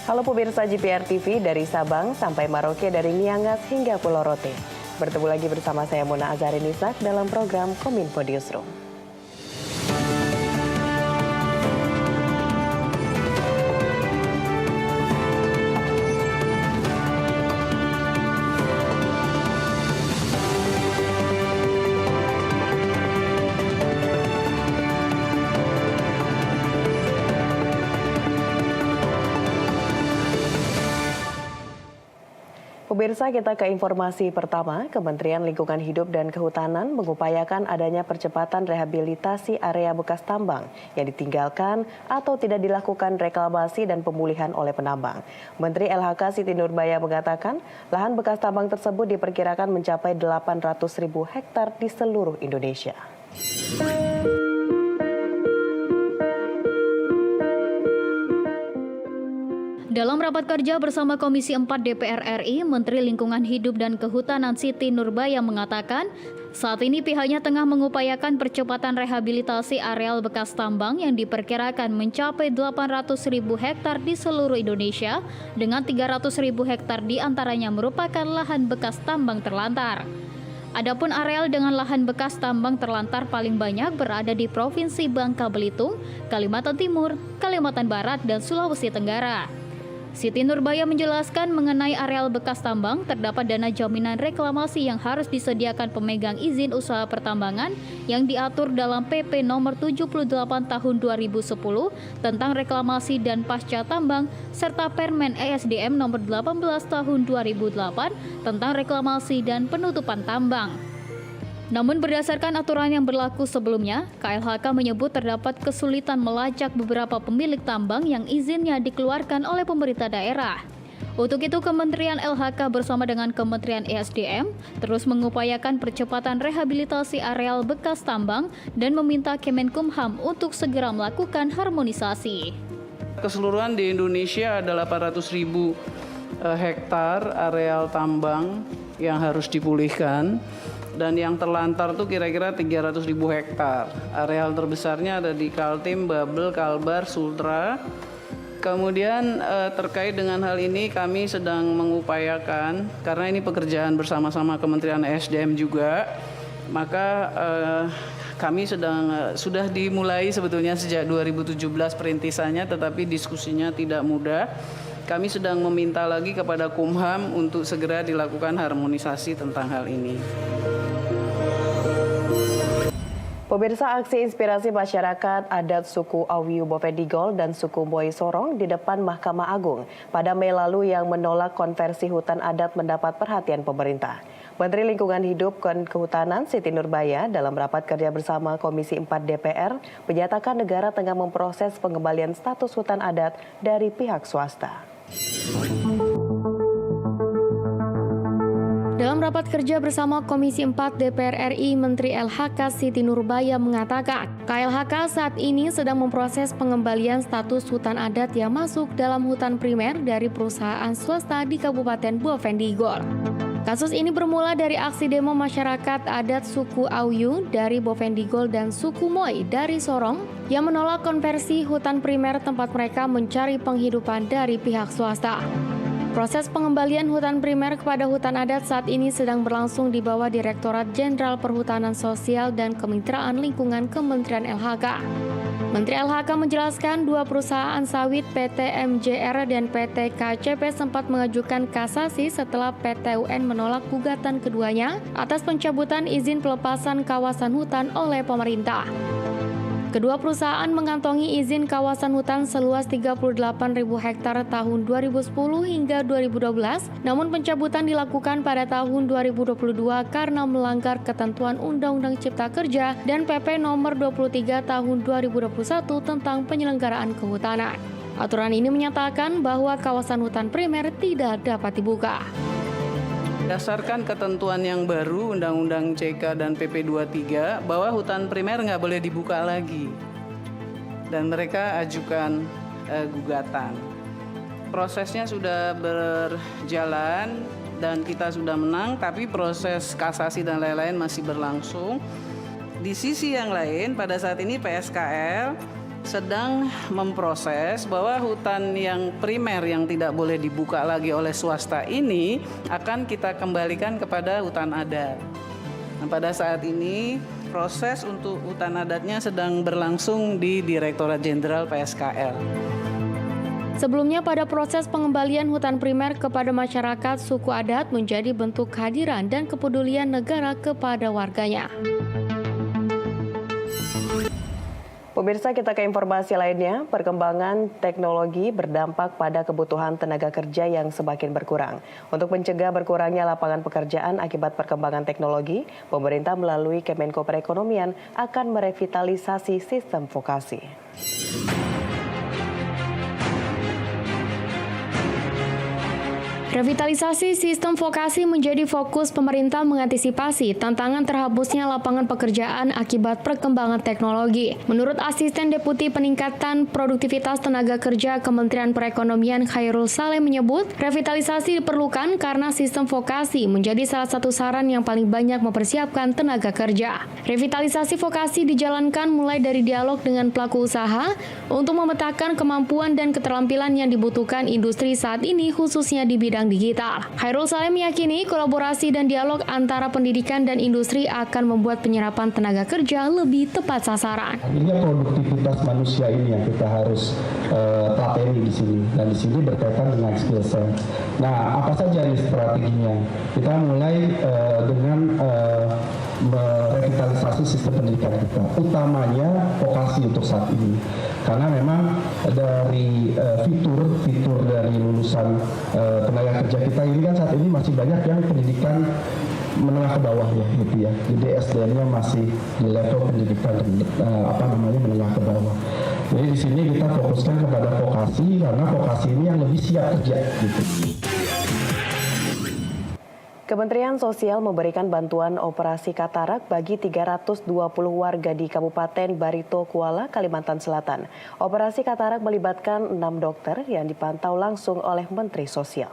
Halo pemirsa GPR TV dari Sabang sampai Merauke, dari Miangas hingga Pulau Rote. Bertemu lagi bersama saya Mona Azharinisak dalam program Kominfo Newsroom. Pemirsa, kita ke informasi pertama. Kementerian Lingkungan Hidup dan Kehutanan mengupayakan adanya percepatan rehabilitasi area bekas tambang yang ditinggalkan atau tidak dilakukan reklamasi dan pemulihan oleh penambang. Menteri LHK Siti Nurbaya mengatakan lahan bekas tambang tersebut diperkirakan mencapai 800.000 hektar di seluruh Indonesia. Dalam rapat kerja bersama Komisi 4 DPR RI, Menteri Lingkungan Hidup dan Kehutanan Siti Nurbaya mengatakan, saat ini pihaknya tengah mengupayakan percepatan rehabilitasi areal bekas tambang yang diperkirakan mencapai 800.000 hektar di seluruh Indonesia, dengan 300.000 hektar diantaranya merupakan lahan bekas tambang terlantar. Adapun areal dengan lahan bekas tambang terlantar paling banyak berada di Provinsi Bangka Belitung, Kalimantan Timur, Kalimantan Barat, dan Sulawesi Tenggara. Siti Nurbaya menjelaskan mengenai areal bekas tambang, terdapat dana jaminan reklamasi yang harus disediakan pemegang izin usaha pertambangan yang diatur dalam PP nomor 78 tahun 2010 tentang reklamasi dan pasca tambang, serta Permen ESDM nomor 18 tahun 2008 tentang reklamasi dan penutupan tambang. Namun berdasarkan aturan yang berlaku sebelumnya, KLHK menyebut terdapat kesulitan melacak beberapa pemilik tambang yang izinnya dikeluarkan oleh pemerintah daerah. Untuk itu, Kementerian LHK bersama dengan Kementerian ESDM terus mengupayakan percepatan rehabilitasi areal bekas tambang dan meminta Kemenkumham untuk segera melakukan harmonisasi. Keseluruhan di Indonesia ada 800.000 hektar areal tambang yang harus dipulihkan. Dan yang terlantar tuh kira-kira 300.000 hektar. Areal terbesarnya ada di Kaltim, Babel, Kalbar, Sultra. Kemudian terkait dengan hal ini kami sedang mengupayakan, karena ini pekerjaan bersama-sama Kementerian ESDM juga, maka kami sudah dimulai sebetulnya sejak 2017 perintisannya, tetapi diskusinya tidak mudah. Kami sedang meminta lagi kepada Kumham untuk segera dilakukan harmonisasi tentang hal ini. Pemirsa, aksi inspirasi masyarakat adat suku Awiyu Bovendigol dan suku Moi Sorong di depan Mahkamah Agung pada Mei lalu yang menolak konversi hutan adat mendapat perhatian pemerintah. Menteri Lingkungan Hidup dan Kehutanan Siti Nurbaya dalam rapat kerja bersama Komisi 4 DPR menyatakan negara tengah memproses pengembalian status hutan adat dari pihak swasta. Dalam rapat kerja bersama Komisi 4 DPR RI, Menteri LHK Siti Nurbaya mengatakan, KLHK saat ini sedang memproses pengembalian status hutan adat yang masuk dalam hutan primer dari perusahaan swasta di Kabupaten Bovendigol. Kasus ini bermula dari aksi demo masyarakat adat suku Awiyu dari Bovendigol dan suku Moi dari Sorong yang menolak konversi hutan primer tempat mereka mencari penghidupan dari pihak swasta. Proses pengembalian hutan primer kepada hutan adat saat ini sedang berlangsung di bawah Direktorat Jenderal Perhutanan Sosial dan Kemitraan Lingkungan Kementerian LHK. Menteri LHK menjelaskan dua perusahaan sawit PT MJR dan PT KCP sempat mengajukan kasasi setelah PT UN menolak gugatan keduanya atas pencabutan izin pelepasan kawasan hutan oleh pemerintah. Kedua perusahaan mengantongi izin kawasan hutan seluas 38.000 hektar tahun 2010 hingga 2012, namun pencabutan dilakukan pada tahun 2022 karena melanggar ketentuan Undang-Undang Cipta Kerja dan PP nomor 23 tahun 2021 tentang penyelenggaraan kehutanan. Aturan ini menyatakan bahwa kawasan hutan primer tidak dapat dibuka. Berdasarkan ketentuan yang baru Undang-Undang CK dan PP 23 bahwa hutan primer nggak boleh dibuka lagi, dan mereka ajukan gugatan. Prosesnya sudah berjalan dan kita sudah menang, tapi proses kasasi dan lain-lain masih berlangsung. Di sisi yang lain, pada saat ini PSKL sedang memproses bahwa hutan yang primer yang tidak boleh dibuka lagi oleh swasta ini akan kita kembalikan kepada hutan adat. Nah, pada saat ini proses untuk hutan adatnya sedang berlangsung di Direktorat Jenderal PSKL. Sebelumnya pada proses pengembalian hutan primer kepada masyarakat, suku adat menjadi bentuk kehadiran dan kepedulian negara kepada warganya. Pemirsa, kita ke informasi lainnya. Perkembangan teknologi berdampak pada kebutuhan tenaga kerja yang semakin berkurang. Untuk mencegah berkurangnya lapangan pekerjaan akibat perkembangan teknologi, pemerintah melalui Kemenko Perekonomian akan merevitalisasi sistem vokasi. Revitalisasi sistem vokasi menjadi fokus pemerintah mengantisipasi tantangan terhapusnya lapangan pekerjaan akibat perkembangan teknologi. Menurut Asisten Deputi Peningkatan Produktivitas Tenaga Kerja Kementerian Perekonomian Khairul Saleh menyebut, revitalisasi diperlukan karena sistem vokasi menjadi salah satu saran yang paling banyak mempersiapkan tenaga kerja. Revitalisasi vokasi dijalankan mulai dari dialog dengan pelaku usaha untuk memetakan kemampuan dan keterampilan yang dibutuhkan industri saat ini khususnya di bidang digital. Khairul Saleh meyakini kolaborasi dan dialog antara pendidikan dan industri akan membuat penyerapan tenaga kerja lebih tepat sasaran. Ini produktivitas manusia ini yang kita harus telateni di sini, dan di sini berkaitan dengan skill set. Nah, apa saja nih strateginya? Kita mulai dengan merevitalisasi sistem pendidikan kita, utamanya vokasi untuk saat ini, karena memang dari fitur dari lulusan tenaga kerja kita ini kan saat ini masih banyak yang pendidikan menengah ke bawah ya, gitu ya. Jadi SDM-nya masih di level pendidikan menengah ke bawah. Jadi di sini kita fokuskan kepada vokasi karena vokasi ini yang lebih siap kerja gitu. Kementerian Sosial memberikan bantuan operasi katarak bagi 320 warga di Kabupaten Barito Kuala, Kalimantan Selatan. Operasi katarak melibatkan 6 dokter yang dipantau langsung oleh Menteri Sosial.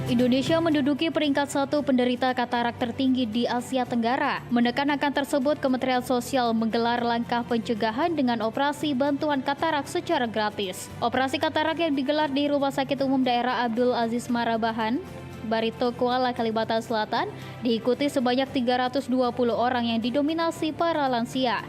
Indonesia menduduki peringkat 1 penderita katarak tertinggi di Asia Tenggara. Menekan akan tersebut, Kementerian Sosial menggelar langkah pencegahan dengan operasi bantuan katarak secara gratis. Operasi katarak yang digelar di Rumah Sakit Umum Daerah Abdul Aziz Marabahan, Barito Kuala, Kalimantan Selatan, diikuti sebanyak 320 orang yang didominasi para lansia.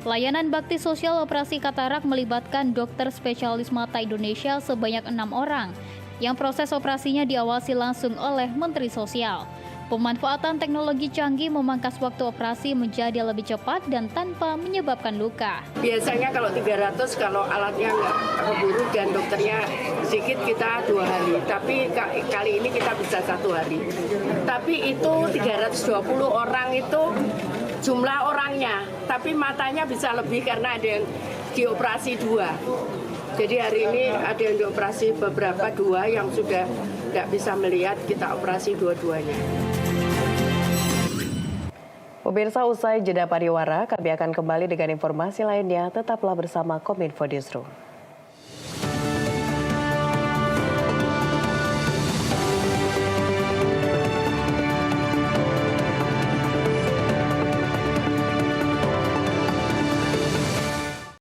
Layanan bakti sosial operasi katarak melibatkan dokter spesialis mata Indonesia sebanyak 6 orang, yang proses operasinya diawasi langsung oleh Menteri Sosial. Pemanfaatan teknologi canggih memangkas waktu operasi menjadi lebih cepat dan tanpa menyebabkan luka. Biasanya kalau 300, kalau alatnya nggak keburu dan dokternya sedikit, kita 2 hari. Tapi kali ini kita bisa 1 hari. Tapi itu 320 orang itu jumlah orangnya. Tapi matanya bisa lebih karena ada yang dioperasi 2. Jadi hari ini ada yang dioperasi beberapa 2 yang sudah nggak bisa melihat, kita operasi dua-duanya. Pemirsa, usai jeda pariwara, kami akan kembali dengan informasi lainnya. Tetaplah bersama Kominfo Newsroom.